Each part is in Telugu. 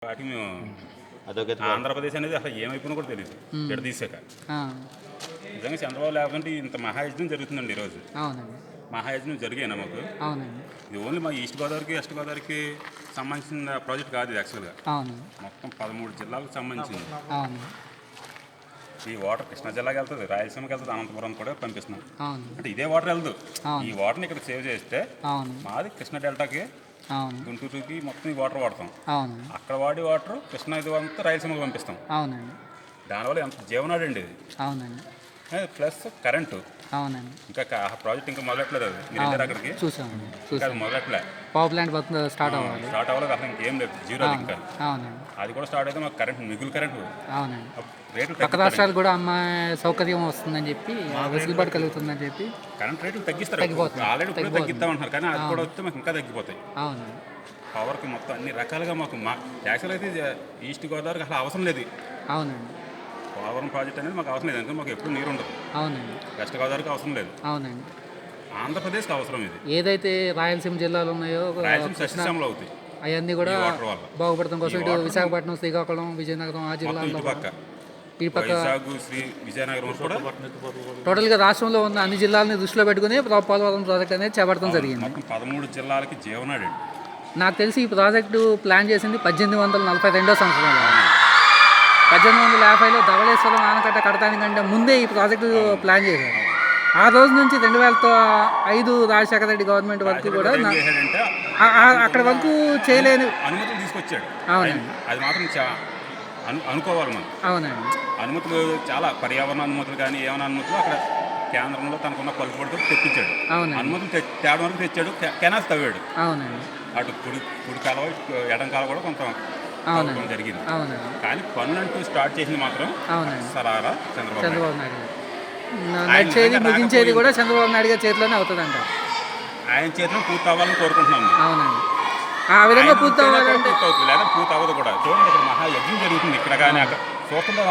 వాటికి మేము అదొక ఆంధ్రప్రదేశ్ అనేది అసలు ఏమైపోయినా కూడా తెలియదు విడదీసాక. నిజంగా చంద్రబాబు లేకుంటే ఇంత మహాయజ్ఞం జరుగుతుందండి ఈరోజు. అవునండి. మహాయజ్ఞం జరిగాయి మాకు. అవునండి. ఇది ఓన్లీ మా ఈస్ట్ గోదావరికి వెస్ట్ గోదావరికి సంబంధించిన ప్రాజెక్ట్ కాదు ఇది యాక్చువల్గా. అవును. మొత్తం 13 జిల్లాలకు సంబంధించింది. అవును. ఈ వాటర్ కృష్ణా జిల్లాకి వెళ్తుంది, రాయలసీమకి వెళ్తుంది, అనంతపురం కూడా పంపిస్తున్నాం. అవును. అంటే ఇదే వాటర్ వెళ్దు. అవును. ఈ వాటర్ని ఇక్కడ సేవ్ చేస్తే అవును. మాది కృష్ణా డెల్టాకి అవును. గుంటూరుకి మొత్తం ఈ వాటర్ వాడతాం. అవును. అక్కడ వాడి వాటర్ కృష్ణా ఇది అంతా రాయలసీమకి పంపిస్తాం. అవునండి. దానివల్ల ఎంత జీవనాడి అండి ఇది. అవునండి. Plus current. అవునండి. ఇంకా ప్రాజెక్ట్ ఇంకా మొదలెట్లేదు. అది మీరు వెళ్ళారు అక్కడికి? చూసామండి. ఇంకా అది మొదలెట్లే. పవర్ ప్లాంట్ స్టార్ట్ అవ్వాలి. స్టార్ట్ అవ్వలేదు అసలు, ఇంకేం లేదు, జీరో అది ఇంకా. అవునండి. అది కూడా స్టార్ట్ అయితే మాకు కరెంట్ మిగులు కరెంటు. అవునండి. రేట్లు పక్క రాష్ట్రాలు కూడా సౌకర్యం వస్తుందని చెప్పి వెసులుబాటు కలుగుతుందని చెప్పి కరెంట్ రేట్లు తగ్గిస్తారు. ఆల్రెడీ కూడా తగ్గిద్దామంటున్నారు, కానీ అది కూడా వస్తే మాకు ఇంకా తగ్గిపోతాయి. అవునండి. పవర్కి మొత్తం అన్ని రకాలుగా మాకు యాక్చువల్ అయితే ఈస్ట్ గోదావరికి అసలు అవసరం లేదు. అవునండి. పోలవరం ప్రాజెక్ట్ అనేది మాకు అవసరం లేదు, ఎందుకంటే మాకు ఎప్పుడు నీరు ఉండదు. అవునండి. వెస్ట్ గోదావరికి అవసరం లేదు. అవునండి. ఆంధ్రప్రదేశ్కి అవసరం ఇది. ఏదైతే రాయలసీమ జిల్లాలు ఉన్నాయో రాయలసీమ సస్యశ్యామలు అవుతాయి అవన్నీ కూడా బాగుపడతాం కోసం ఇటు విశాఖపట్నం, శ్రీకాకుళం, విజయనగరం ఆ జిల్లాలో విజయనగరం కూడా టోటల్గా రాష్ట్రంలో ఉన్న అన్ని జిల్లాలని దృష్టిలో పెట్టుకుని పోలవరం ప్రాజెక్ట్ అనేది చేపట్టడం జరిగింది. మొత్తం 13 జిల్లాలకి జీవనాడి. నాకు తెలిసి ఈ ప్రాజెక్టు ప్లాన్ చేసింది 1842 సంవత్సరంలో. 1850లో ధవళేశ్వరం ఆనకట్ట కడతానికంటే ముందే ఈ ప్రాజెక్టు ప్లాన్ చేశారు. ఆ రోజు నుంచి 2005 రాజశేఖర రెడ్డి గవర్నమెంట్ వరకు కూడా అక్కడ వరకు చేయలేని అనుమతులు తీసుకొచ్చాడు. అవునండి. అది మాత్రం అనుకోవాలి మనం. అవునండి. అనుమతులు చాలా పర్యావరణ అనుమతులు కానీ ఏమైనా అనుమతులు అక్కడ కేంద్రంలో తనకున్న పలుకుబడితో తెప్పించాడు. అనుమతులు తేవడం వరకు తెచ్చాడు. కెనాల్స్ తవ్వాడు. అవునండి. అటు కుడి కాలువ ఎడం కాలువ కూడా కొంత జరిగింది. కానీ పనులంటూ స్టార్ట్ చేసింది మాత్రం సరారా చంద్రబాబు నాయుడు. నడిచేది ముగించేది కూడా చంద్రబాబు నాయుడు గారి చేతిలోనే అవుతుందంట. ఆయన చేతిలో పూర్తి అవ్వాలని కోరుకుంటున్నాం. అవునండి. ఆ విధంగా పూర్తి అవ్వాలంటే లేదా పూర్తి అవ్వదు కూడా. చూడండి, ఇక్కడ మహాయజ్ఞం జరుగుతుంది ఇక్కడ, కానీ అక్కడ చూస్తుంటే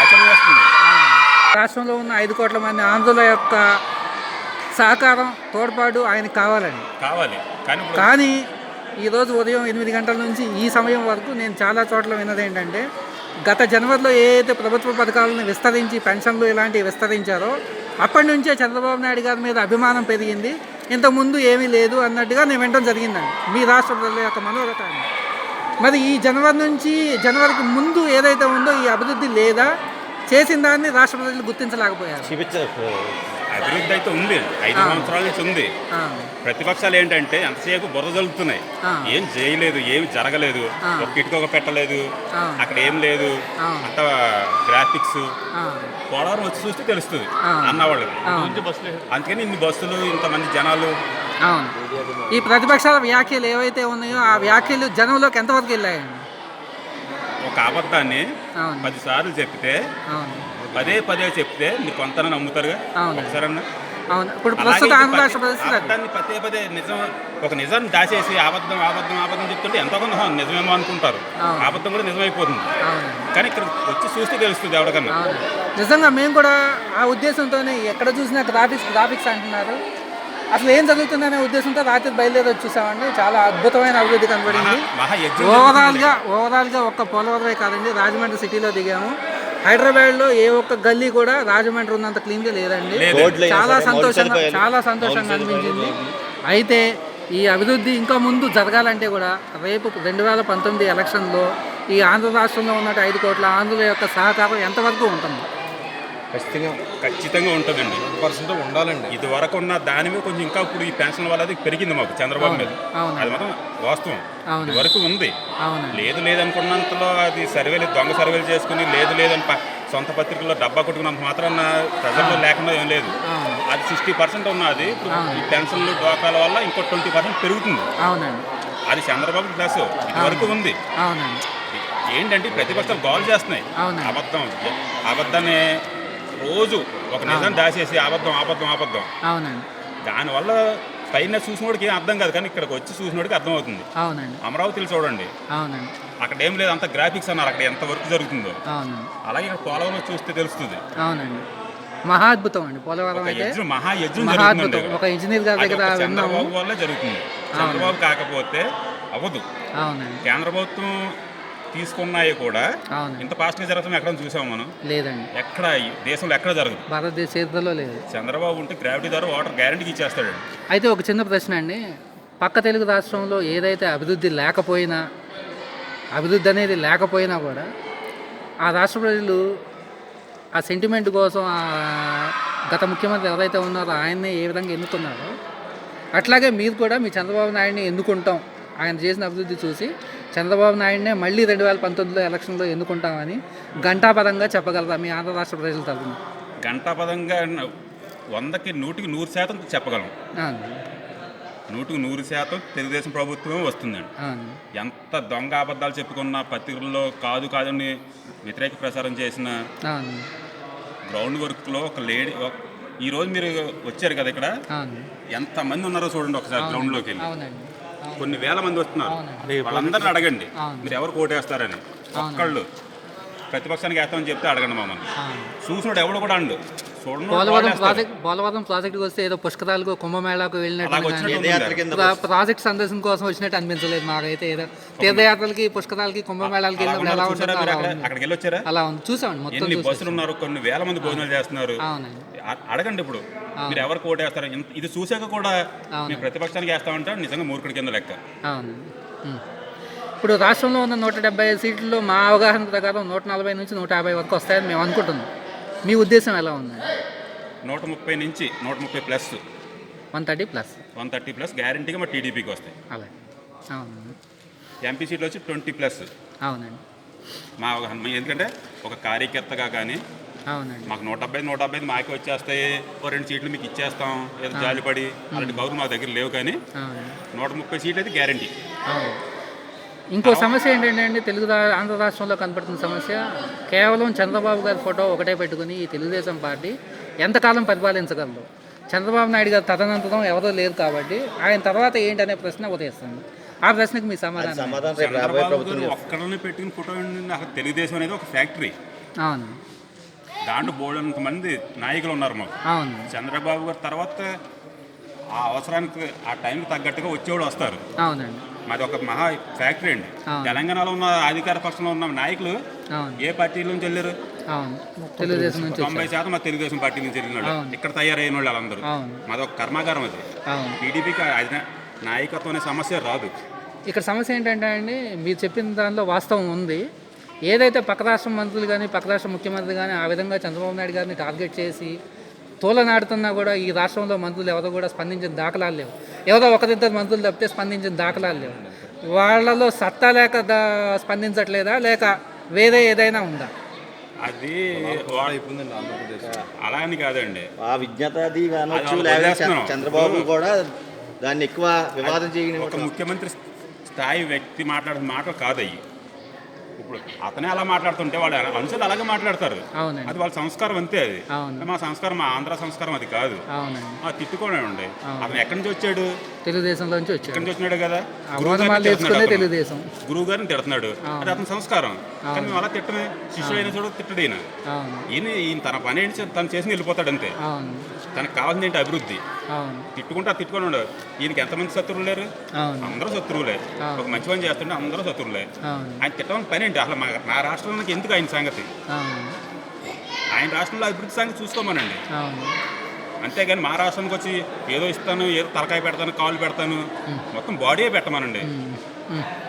ఆశ్చర్యం వస్తుంది. రాష్ట్రంలో ఉన్న 5 కోట్ల మంది ఆంధ్రుల యొక్క సహకారం, తోడ్పాటు ఆయనకు కావాలి. కానీ ఈరోజు ఉదయం 8 గంటల నుంచి ఈ సమయం వరకు నేను చాలా చోట్ల విన్నది ఏంటంటే, గత జనవరిలో ఏదైతే ప్రభుత్వ పథకాలను విస్తరించి పెన్షన్లు ఇలాంటివి విస్తరించారో అప్పటి నుంచే చంద్రబాబు నాయుడు గారి మీద అభిమానం పెరిగింది. ఇంతకుముందు ఏమీ లేదు అన్నట్టుగా నేను వినడం జరిగిందండి మీ రాష్ట్ర ప్రజల యొక్క మనోగతాన్ని. మరి ఈ జనవరికి ముందు ఏదైతే ఉందో ఈ అభివృద్ధి లేదా చేసిన దాన్ని రాష్ట్ర ప్రజలు గుర్తించలేకపోయారు. అభివృద్ధి అయితే ఉంది, 5 సంవత్సరాల నుంచి ఉంది. ప్రతిపక్షాలు ఏంటంటే ఎంతసేపు బుర్ర జరుగుతున్నాయి, ఏం చేయలేదు, ఏమి జరగలేదు, ఒక ఇటుక పెట్టలేదు, అక్కడ ఏం లేదు, అంత గ్రాఫిక్స్ పోలవరం వచ్చి చూస్తే తెలుస్తుంది అన్నవాళ్ళకి. అందుకని ఇన్ని బస్సులు, ఇంతమంది జనాలు. ఈ ప్రతిపక్షాల వ్యాఖ్యలు ఏవైతే ఉన్నాయో ఆ వ్యాఖ్యలు జనంలోకి ఎంతవరకు వెళ్ళాయండి? ఒక అబద్ధాన్ని 10 సార్లు చెప్తే పదే చెప్తే మీరు కొంత నమ్ముతారుగా ఒకసారన్నా. పదే నిజం, ఒక నిజాన్ని దాచేసి అబద్ధం చెప్తుంటే ఎంతో కొంత నిజమేమో అనుకుంటారు. అబద్ధం కూడా నిజమైపోతుంది. కానీ ఇక్కడ వచ్చి చూస్తే తెలుస్తుంది ఎవరికన్నా. నిజంగా మేము కూడా ఆ ఉద్దేశంతోనే ఎక్కడ చూసినా గ్రాఫిక్స్ అంటున్నారు. అసలు ఏం జరుగుతుందనే ఉద్దేశంతో రాత్రి బయలుదేరి వచ్చేసామండి. చాలా అద్భుతమైన అభివృద్ధి కనబడింది. ఓవరాల్గా ఒక్క పోలవరమే కాదండి, రాజమండ్రి సిటీలో దిగాము. హైదరాబాద్లో ఏ ఒక్క గల్లీ కూడా రాజమండ్రి ఉన్నంత క్లీన్గా లేదండి. చాలా సంతోషంగా అనిపించింది. అయితే ఈ అభివృద్ధి ఇంకా ముందు జరగాలంటే కూడా రేపు 2019 ఎలక్షన్లో ఈ ఆంధ్ర రాష్ట్రంలో ఉన్న 5 కోట్ల ఆంధ్రుల యొక్క సహకారం ఎంతవరకు ఉంటుంది? ఖచ్చితంగా ఉంటుందండి. 100% ఉండాలండి. ఇది వరకు ఉన్న దాని మీద కొంచెం ఇంకా ఇప్పుడు ఈ పెన్షన్ వల్ల పెరిగింది మాకు చంద్రబాబు మీద. అది మాత్రం వాస్తవం. ఇది వరకు ఉంది. లేదనుకున్నంతలో అది దొంగ సర్వేలు చేసుకుని లేదని సొంత పత్రికల్లో డబ్బా కొట్టుకున్నంత మాత్రాన ప్రజల్లో లేకుండా ఏం లేదు. అది 60% ఉన్నది. ఈ పెన్షన్లు డోకాల వల్ల ఇంకో 20% పెరుగుతుంది. అది చంద్రబాబు ప్లస్ ఇది వరకు ఉంది. ఏంటంటే ప్రతిపక్షాలు గోల్ చేస్తున్నాయి. అబద్ధాన్ని రోజు ఒక నిజం దాచేసి అబద్ధం. దానివల్ల పైన చూసినోడికి ఏం అర్థం కాదు, కానీ ఇక్కడికి వచ్చి చూసినోడికి అర్థమవుతుంది. అమరావతిలో చూడండి, అక్కడ ఏం లేదు, అంత గ్రాఫిక్స్ అన్నారు, అక్కడ ఎంత వర్క్ జరుగుతుందో. అలాగే ఇక్కడ పోలవరం చూస్తే తెలుస్తుంది. మహా అద్భుతం అండి పోలవరం. మహాయజ్ఞం ఒక ఇంజనీర్ గారి దగ్గర చంద్రబాబు వల్ల జరుగుతుంది. చంద్రబాబు కాకపోతే అవ్వదు. అవునండి. కేంద్ర ప్రభుత్వం తీసుకున్నాయి కూడా ఇంత ఫాస్ట్గా జరగడం ఎక్కడ చూసాము మనం? లేదండి, ఎక్కడ ఈ దేశంలో ఎక్కడ జరగదు. భారతదేశ చరిత్రలో లేదు. చంద్రబాబు ఉంటే గ్రావిటీ ద్వారా వాటర్ గ్యారంటీకి ఇచ్చేస్తాడండి. అయితే ఒక చిన్న ప్రశ్న అండి, పక్క తెలుగు రాష్ట్రంలో ఏదైతే అభివృద్ధి అనేది లేకపోయినా కూడా ఆ రాష్ట్ర ప్రజలు ఆ సెంటిమెంట్ కోసం గత ముఖ్యమంత్రి ఎవరైతే ఉన్నారో ఆయన్నే ఏ విధంగా ఎన్నుకున్నారో అట్లాగే మీరు కూడా మీ చంద్రబాబు నాయుడిని ఎన్నుకుంటాం, ఆయన చేసిన అభివృద్ధి చూసి చంద్రబాబు నాయుడినే మళ్ళీ 2019 ఎలక్షన్లో ఎన్నుకుంటామని ఘంటాపదంగా చెప్పగలరా మీ ఆంధ్ర రాష్ట్ర ప్రజల తరఫున? ఘంటాపదంగా 100కి 100% చెప్పగలం. 100కి 100% తెలుగుదేశం ప్రభుత్వమే వస్తుందండి. ఎంత దొంగ అబద్ధాలు చెప్పుకున్న పత్రికల్లో కాదని వ్యతిరేక ప్రచారం చేసిన గ్రౌండ్ వర్క్లో ఒక లేడీ, ఈరోజు మీరు వచ్చారు కదా ఇక్కడ, ఎంతమంది ఉన్నారో చూడండి ఒకసారి గ్రౌండ్లోకి వెళ్ళి. కొన్ని వేల మంది వస్తున్నారు. వాళ్ళందరిని అడగండి మీరు ఎవరు కోటేస్తారని. ఒక్కళ్ళు ప్రతిపక్షానికి వేస్తామని చెప్తే అడగండి మమ్మల్ని. చూసినోడు ఎవడు కూడా అండు. పోలవరం ప్రాజెక్టుకి వస్తే ఏదో పుష్కరాలకు కుంభమేళాకు వెళ్ళినట్టు ప్రాజెక్ట్ సందర్శన కోసం వచ్చినట్టు అనిపించలేదు మాకైతే. ఏదో తీర్థయాత్రలకి పుష్కరాలకి కుంభమేళాలకి వెళ్ళినప్పుడు ఎలా ఉంటుంది అక్కడికి వెళ్ళొచ్చారా? అలా ఉంది, చూసామండి. మొత్తం బస్సులు ఉన్నారు, కొన్ని వేల మంది భోజనాలు చేస్తున్నారు. అడగండి ఇప్పుడు మీరు ఎవరు కోటేస్తారు. ఇది చూసాక కూడా మీరు ప్రతిపక్షానికి వేస్తామంటే నిజంగా మూర్ఖుడి కింద లెక్క. ఇప్పుడు రాష్ట్రంలో ఉన్న 175 సీట్లలో మా అవగాహన ప్రకారం 140 నుంచి 150 వరకు వస్తాయని మేము అనుకుంటున్నాం. మీ ఉద్దేశం ఎలా ఉంది? 130 నుంచి 130 ప్లస్ 130 ప్లస్ గ్యారంటీగా మా టీడీపీకి వస్తాయి. అలాగే, అవును. ఎంపీ సీట్లు వచ్చి 20 ప్లస్. అవునండి, మా అవగాహన. ఎందుకంటే ఒక కార్యకర్తగా కానీ మాకు 175 మాకే వచ్చేస్తాయి, ఓ 2 సీట్లు మీకు ఇచ్చేస్తాం ఏదో జాలిపడి అలాంటి గౌరవం మా దగ్గర లేవు. కానీ 130 సీట్లు అయితే గ్యారంటీ. ఇంకో సమస్య ఏంటంటే అండి, ఆంధ్ర రాష్ట్రంలో కనపడుతున్న సమస్య, కేవలం చంద్రబాబు గారి ఫోటో ఒకటే పెట్టుకుని ఈ తెలుగుదేశం పార్టీ ఎంతకాలం పరిపాలించగలదు? చంద్రబాబు నాయుడు గారు తదనంతరం ఎవరో లేరు కాబట్టి ఆయన తర్వాత ఏంటనే ప్రశ్న ఉదయిస్తుంది. ఆ ప్రశ్నకు మీ సమాధానం? ఒక్కడనే పెట్టిన ఫోటో అసలు తెలుగుదేశం అనేది ఒక ఫ్యాక్టరీ. అవును, దాంట్లో బోల్డంత మంది నాయకులు ఉన్నారు మాకు. అవును, చంద్రబాబు గారి తర్వాత ఆ అవసరానికి ఆ టైంకి తగ్గట్టుగా వచ్చేవాడు వస్తారు. అవునండి, మాది ఒక మహా ఫ్యాక్టరీ అండి. తెలంగాణలో ఉన్న అధికార పక్షంలో ఉన్న నాయకులు ఏ పార్టీ నుంచి వెళ్ళారు? తెలుగుదేశం నుంచి. 90% మా తెలుగుదేశం పార్టీ నుంచి వెళ్ళినాడు. ఇక్కడ తయారైన వాళ్ళు వాళ్ళందరూ. మాది ఒక కర్మాగారం అది. టీడీపీకి అది నాయకత్వం అనే సమస్య రాదు. ఇక్కడ సమస్య ఏంటంటే అండి, మీరు చెప్పిన దానిలో వాస్తవం ఉంది. ఏదైతే పక్క రాష్ట్ర మంత్రులు కానీ పక్క రాష్ట్ర ముఖ్యమంత్రి కానీ ఆ విధంగా చంద్రబాబు నాయుడు గారిని టార్గెట్ చేసి తోలనాడుతున్నా కూడా ఈ రాష్ట్రంలో మంత్రులు ఎవరో కూడా స్పందించిన దాఖలాలు లేవు. ఎవరో ఒకరిద్దరు మంత్రులు తప్పితే స్పందించిన దాఖలాలు లేవు. వాళ్ళలో సత్తా లేక స్పందించట్లేదా, లేక వేరే ఏదైనా ఉందా? అది అలా అని కాదండి, ఆ విజ్ఞత అది కానొచ్చు. చంద్రబాబు కూడా దాన్ని ఎక్కువ వివాదం చేయని ఒక ముఖ్యమంత్రి స్థాయి వ్యక్తి మాట్లాడిన మాటలు కాదయ్యి. ఇప్పుడు అతనే అలా మాట్లాడుతుంటే వాళ్ళు అనుసరి అలాగే మాట్లాడతారు. అది వాళ్ళ సంస్కారం అంతే. అది మా సంస్కారం, మా ఆంధ్ర సంస్కారం అది కాదు. తిట్టుకోనే ఉండే. అతను ఎక్కడి నుంచి వచ్చాడు? తెలుగుదేశంలో నుంచి వచ్చాడు. ఎక్కడి నుంచి వచ్చినాడు కదా, తెలుగుదేశం గురువు గారిని తిడుతున్నాడు. అది అతని సంస్కారం. కానీ మేము అలా తిట్టమే. శిష్యుడు అయినా చూడ తిట్టడు. ఈయన తన పని ఏంటి తను చేసి వెళ్ళిపోతాడు అంతే. తనకు కావాల్సింది ఏంటి? అభివృద్ధి. తిట్టుకొని ఉండదు. ఈయనకి ఎంతమంది శత్రువులు లేరు? అందరూ శత్రువులే. ఒక మంచి పని చేస్తుంటే అందరూ శత్రువులే. ఆయన తిట్టమని పని ఏంటి? అసలు మా రాష్ట్రంలోకి ఎందుకు ఆయన సంగతి? ఆయన రాష్ట్రంలో అభివృద్ధి సంగతి చూసుకోమనండి. అంతేగాని మా రాష్ట్రానికి వచ్చి ఏదో ఇస్తాను, ఏదో తలకాయ పెడతాను, కాళ్ళు పెడతాను, మొత్తం బాడీయే పెట్టమనండి.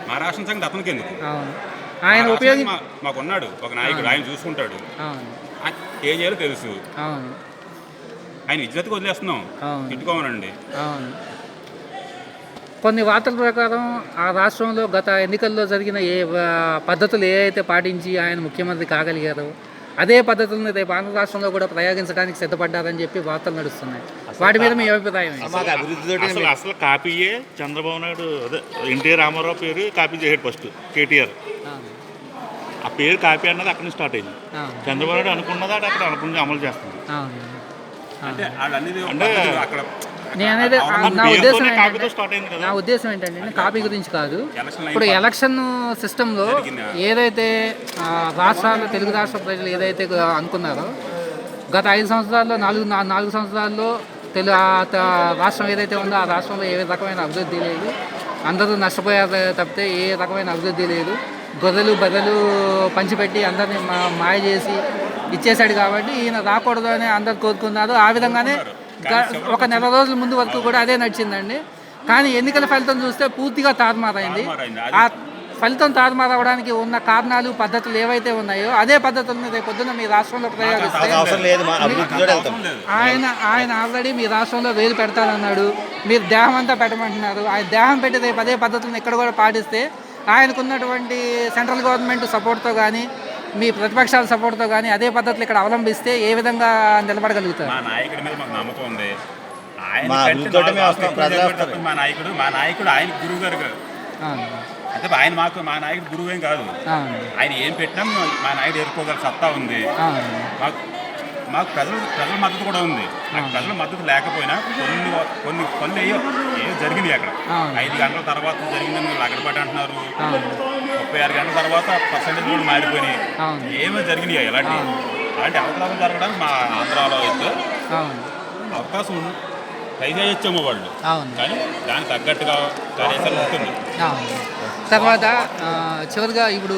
మా రాష్ట్రం సంగతి అతనికి ఎందుకు? ఆయన మాకున్నాడు ఒక నాయకుడు, ఆయన చూసుకుంటాడు. ఏం చేయాలో తెలుసు. ఆయన ఇజ్జత్కి వదిలేస్తున్నాం, తిట్టుకోమనండి. కొన్ని వార్తల ప్రకారం ఆ రాష్ట్రంలో గత ఎన్నికల్లో జరిగిన పద్ధతులు ఏవైతే పాటించి ఆయన ముఖ్యమంత్రి కాగలిగారో అదే పద్ధతులను రేపు ఆంధ్ర రాష్ట్రంలో కూడా ప్రయోగించడానికి సిద్ధపడ్డారని చెప్పి వార్తలు నడుస్తున్నాయి. వాటి మీద మీ అభిప్రాయం? అసలు కాపీయే చంద్రబాబు నాయుడు, అదే ఎన్టీ రామారావు పేరు కాపీ చేసాడు ఫస్ట్ కేటీఆర్. ఆ పేరు కాపీ అన్నది అక్కడి నుంచి స్టార్ట్ అయింది. చంద్రబాబు నాయుడు అనుకున్నది అక్కడ అనుకుని అమలు చేస్తుంది. నేనైతే నా ఉద్దేశం ఏంటంటే కాపీ గురించి కాదు. ఇప్పుడు ఎలక్షన్ సిస్టంలో ఏదైతే రాష్ట్రాలు, తెలుగు రాష్ట్ర ప్రజలు ఏదైతే అనుకున్నారో గత 5 సంవత్సరాల్లో 4 సంవత్సరాల్లో రాష్ట్రం ఏదైతే ఉందో ఆ రాష్ట్రంలో ఏ రకమైన అభివృద్ధి లేదు. అందరూ నష్టపోయారు తప్పితే ఏ రకమైన అభివృద్ధి లేదు. గొర్రెలు బర్రెలు పంచిపెట్టి అందరినీ మాయ చేసి ఇచ్చేశాడు కాబట్టి ఈయన రాకూడదు అని అందరు కోరుకున్నారు. ఆ విధంగానే ఒక నెల రోజుల ముందు వరకు కూడా అదే నడిచిందండి. కానీ ఎన్నికల ఫలితం చూస్తే పూర్తిగా తారుమారైంది. ఆ ఫలితం తారుమారవడానికి ఉన్న కారణాలు పద్ధతులు ఏవైతే ఉన్నాయో అదే పద్ధతులను రేపు పొద్దున్న మీ రాష్ట్రంలో ప్రయోగిస్తే ఆయన ఆల్రెడీ మీ రాష్ట్రంలో వేలు పెడతానన్నాడు. మీరు దేహం అంతా పెట్టమంటున్నారు. ఆయన దేహం పెట్టి రేపు అదే పద్ధతులను ఇక్కడ కూడా పాటిస్తే ఆయనకున్నటువంటి సెంట్రల్ గవర్నమెంట్ సపోర్ట్తో కానీ మీ ప్రతిపక్షాల సపోర్ట్తో కానీ అదే పద్ధతులు ఇక్కడ అవలంబిస్తే ఏ విధంగా నిలబడగలుగుతారు? మా నాయకుడి మీద మాకు నమ్మకం ఉంది. మా నాయకుడు ఆయన గురువు గారు అంటే ఆయన మా నాయకుడు గురువు ఏం కాదు. ఆయన ఏం పెట్టినా మా నాయుడు ఎదుర్కోగల సత్తా ఉంది. మాకు ప్రజల మద్దతు కూడా ఉంది. ప్రజల మద్దతు లేకపోయినా కొన్ని పనులు ఏవో జరిగినాయి అక్కడ. 5 గంటల తర్వాత జరిగిందని లగడపాటి అంటున్నారు. 36 గంటల తర్వాత పర్సెంటేజ్ కూడా మారిపోయినాయి. ఏమో జరిగినాయి. అలాంటి అవకాశం జరగడానికి మా ఆంధ్రాలో అయితే అవకాశం ట్రై చేయొచ్చేమో వాళ్ళు. కానీ దానికి తగ్గట్టుగా కార్యాచరణ ఉంటుంది. తర్వాత చివరిగా ఇప్పుడు